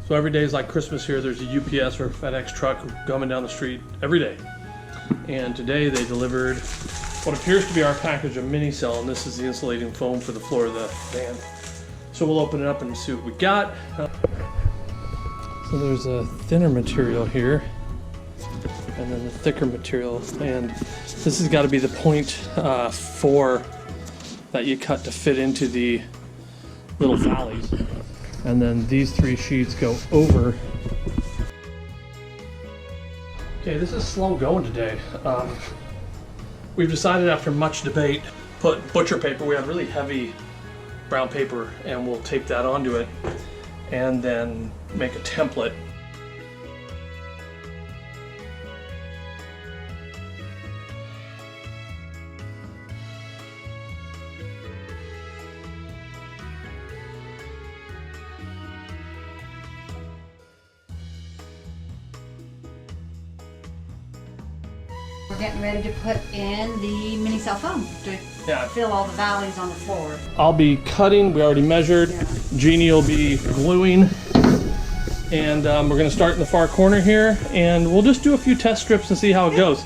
So every day is like Christmas here. There's a UPS or FedEx truck coming down the street every day. And today they delivered what appears to be our package of minicell, and this is the insulating foam for the floor of the van. So we'll open it up and see what we got. So there's a thinner material here, and then the thicker material, and this has got to be the 0.4 that you cut to fit into the little valleys. And then these 3 sheets go over. Okay, this is slow going today. We've decided after much debate, put butcher paper. We have really heavy brown paper, and we'll tape that onto it and then make a template. We're getting ready to put in the minicell foam to fill all the valleys on the floor. I'll be cutting, we already measured. Yeah. Jeannie will be gluing. And we're gonna start in the far corner here, and we'll just do a few test strips and see how it goes.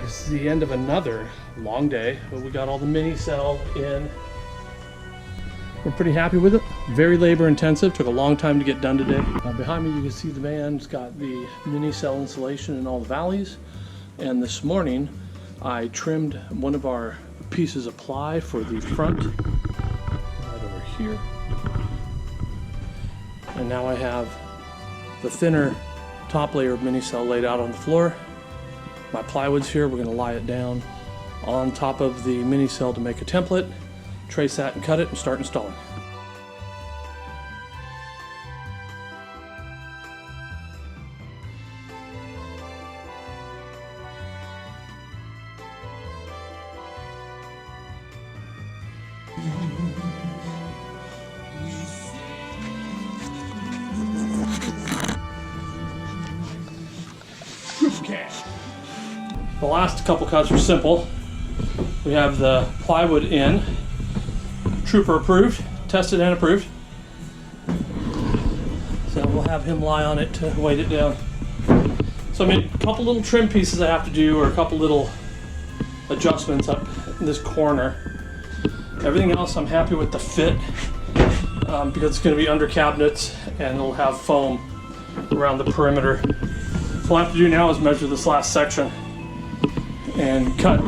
It's the end of another long day, but we got all the minicell in. We're pretty happy with it. Very labor intensive, took a long time to get done today. Behind me you can see the van. It's got the minicell insulation in all the valleys. And this morning I trimmed one of our pieces of ply for the front, right over here. And now I have the thinner top layer of minicell laid out on the floor. My plywood's here. We're going to lie it down on top of the minicell to make a template, trace that and cut it and start installing. Okay. The last couple cuts are simple. We have the plywood in, Trooper approved, tested and approved. So we'll have him lie on it to weight it down. So I made a couple little trim pieces I have to do, or a couple little adjustments up in this corner. Everything else I'm happy with the fit, because it's going to be under cabinets and it'll have foam around the perimeter. So all I have to do now is measure this last section and cut.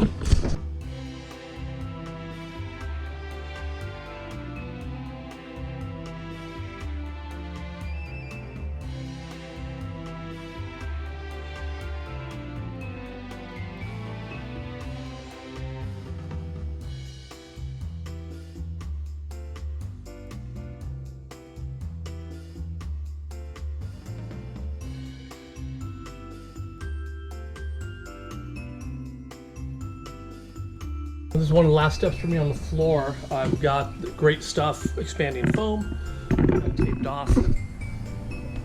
This is one of the last steps for me on the floor. I've got the great stuff, expanding foam. I taped off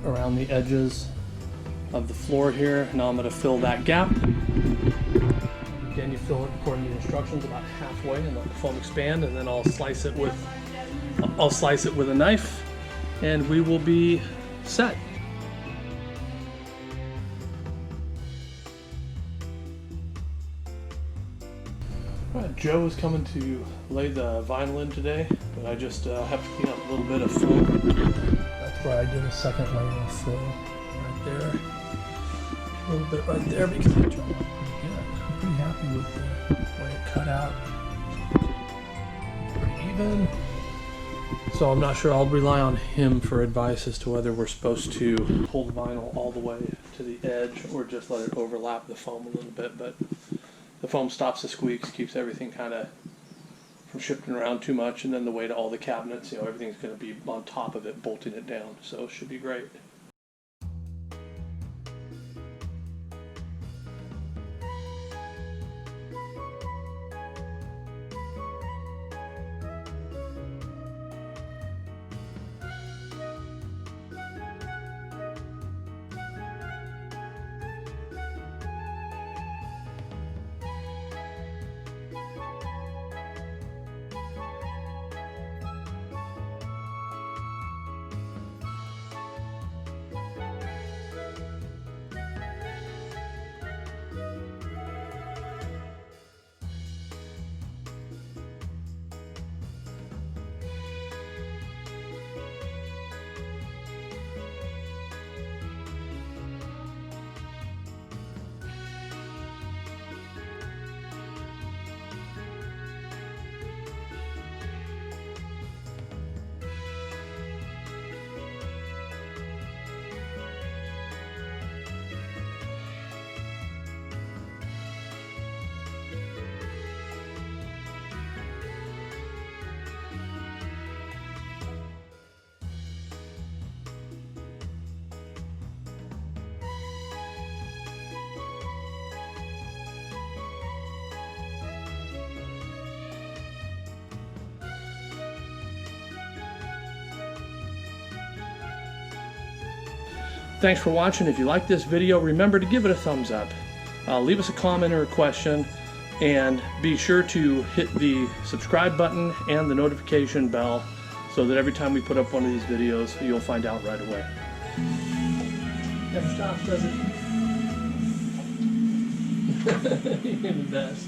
around the edges of the floor here. Now I'm going to fill that gap. Again, you fill it according to the instructions about halfway and let the foam expand, and then I'll slice it with a knife, and we will be set. Joe is coming to lay the vinyl in today, but I just have to clean up a little bit of foam. That's where I did a second layer of foam right there. a little bit right there because I tried. Yeah, I'm pretty happy with the way it cut out. Pretty even. So I'm not sure. I'll rely on him for advice as to whether we're supposed to pull the vinyl all the way to the edge or just let it overlap the foam a little bit. But the foam stops the squeaks, keeps everything kind of from shifting around too much, and then the weight of all the cabinets, everything's going to be on top of it, bolting it down. So it should be great. Thanks for watching. If you like this video, remember to give it a thumbs up. Leave us a comment or a question, and be sure to hit the subscribe button and the notification bell so that every time we put up one of these videos, you'll find out right away. Never stops, does it? You're the best.